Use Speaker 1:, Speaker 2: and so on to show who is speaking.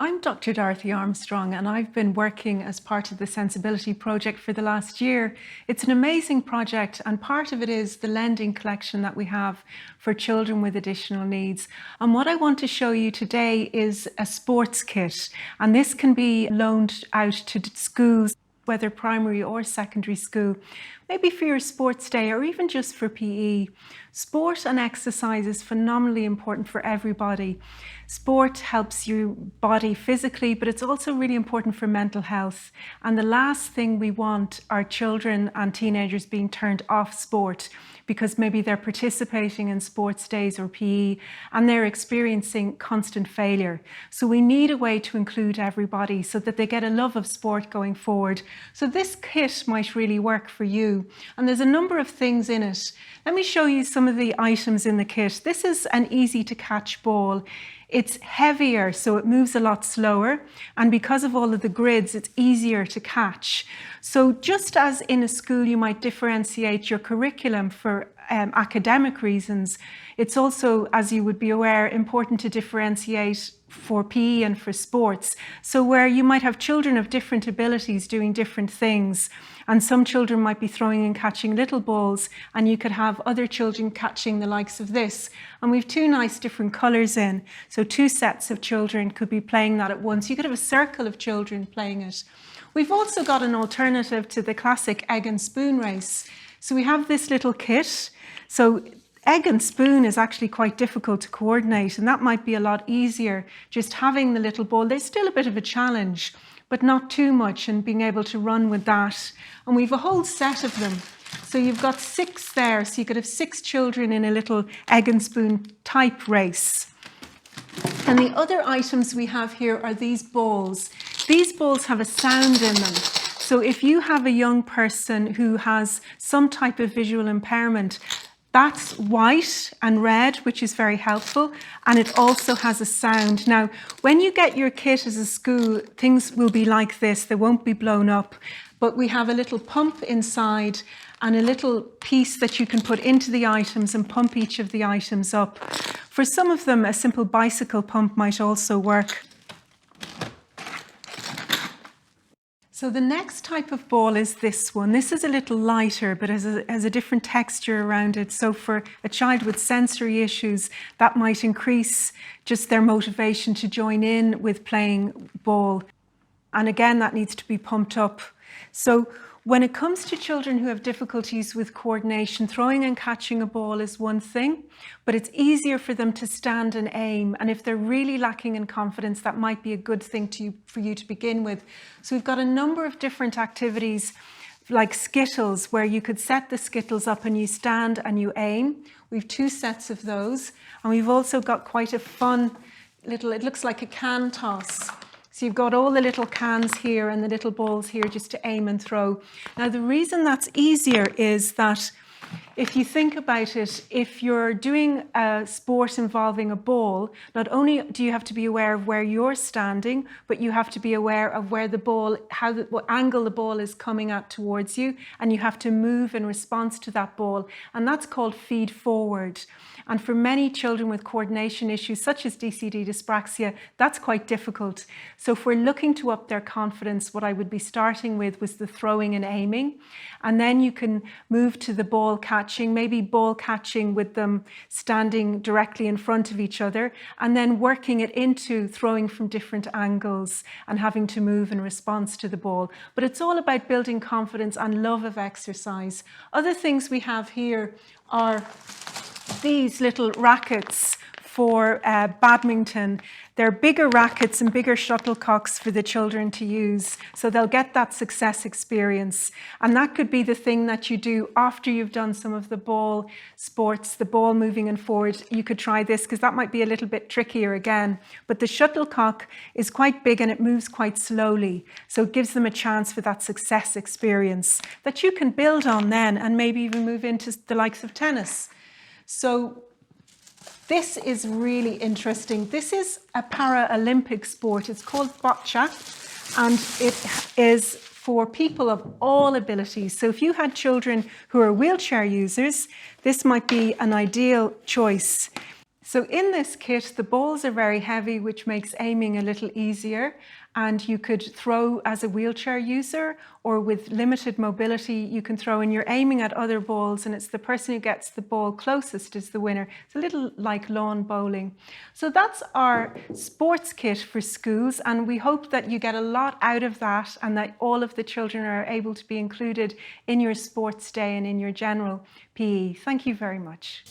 Speaker 1: I'm Dr. Dorothy Armstrong, and I've been working as part of the Sensibility Project for the last year. It's an amazing project, and part of it is the lending collection that we have for children with additional needs. And what I want to show you today is a sports kit, and this can be loaned out to schools, whether primary or secondary school, maybe for your sports day or even just for PE. Sport and exercise is phenomenally important for everybody. Sport helps your body physically, but it's also really important for mental health. And the last thing we want are children and teenagers being turned off sport because maybe they're participating in sports days or PE and they're experiencing constant failure. So we need a way to include everybody so that they get a love of sport going forward. So this kit might really work for you. And there's a number of things in it. Let me show you some of the items in the kit. This is an easy to catch ball. It's heavier, so it moves a lot slower. And because of all of the grids, it's easier to catch. So just as in a school, you might differentiate your curriculum for academic reasons, it's also, as you would be aware, important to differentiate for PE and for sports. So where you might have children of different abilities doing different things, and some children might be throwing and catching little balls, and you could have other children catching the likes of this. And we've two nice different colours in, so two sets of children could be playing that at once. You could have a circle of children playing it. We've also got an alternative to the classic egg and spoon race. So we have this little kit. So egg and spoon is actually quite difficult to coordinate, and that might be a lot easier just having the little ball. There's still a bit of a challenge, but not too much, and being able to run with that. And we've a whole set of them. So you've got 6 there, so you could have 6 children in a little egg and spoon type race. And the other items we have here are these balls. These balls have a sound in them. So if you have a young person who has some type of visual impairment, that's white and red, which is very helpful, and it also has a sound. Now, when you get your kit as a school, things will be like this. They won't be blown up, but we have a little pump inside and a little piece that you can put into the items and pump each of the items up. For some of them, a simple bicycle pump might also work. So the next type of ball is this one. This is a little lighter, but has a different texture around it. So for a child with sensory issues, that might increase just their motivation to join in with playing ball. And again, that needs to be pumped up. So when it comes to children who have difficulties with coordination, throwing and catching a ball is one thing, but it's easier for them to stand and aim. And if they're really lacking in confidence, that might be a good thing for you to begin with. So we've got a number of different activities like skittles, where you could set the skittles up and you stand and you aim. We've 2 sets of those. And we've also got quite a fun little, it looks like a can toss. So you've got all the little cans here and the little balls here just to aim and throw. Now, the reason that's easier is that if you think about it, if you're doing a sport involving a ball, not only do you have to be aware of where you're standing, but you have to be aware of where the ball, what angle the ball is coming at towards you, and you have to move in response to that ball. And that's called feed forward. And for many children with coordination issues, such as DCD dyspraxia, that's quite difficult. So if we're looking to up their confidence, what I would be starting with was the throwing and aiming. And then you can move to the ball catching, maybe ball catching with them standing directly in front of each other, and then working it into throwing from different angles and having to move in response to the ball. But it's all about building confidence and love of exercise. Other things we have here are these little rackets for badminton. They're bigger rackets and bigger shuttlecocks for the children to use, so they'll get that success experience. And that could be the thing that you do after you've done some of the ball sports, the ball moving and forward. You could try this because that might be a little bit trickier again. But the shuttlecock is quite big and it moves quite slowly, so it gives them a chance for that success experience that you can build on then and maybe even move into the likes of tennis. So this is really interesting. This is a Paralympic sport. It's called Boccia, and it is for people of all abilities. So if you had children who are wheelchair users, this might be an ideal choice. So in this kit, the balls are very heavy, which makes aiming a little easier. And you could throw as a wheelchair user, or with limited mobility, you can throw and you're aiming at other balls, and it's the person who gets the ball closest is the winner. It's a little like lawn bowling. So that's our sports kit for schools, and we hope that you get a lot out of that and that all of the children are able to be included in your sports day and in your general PE. Thank you very much.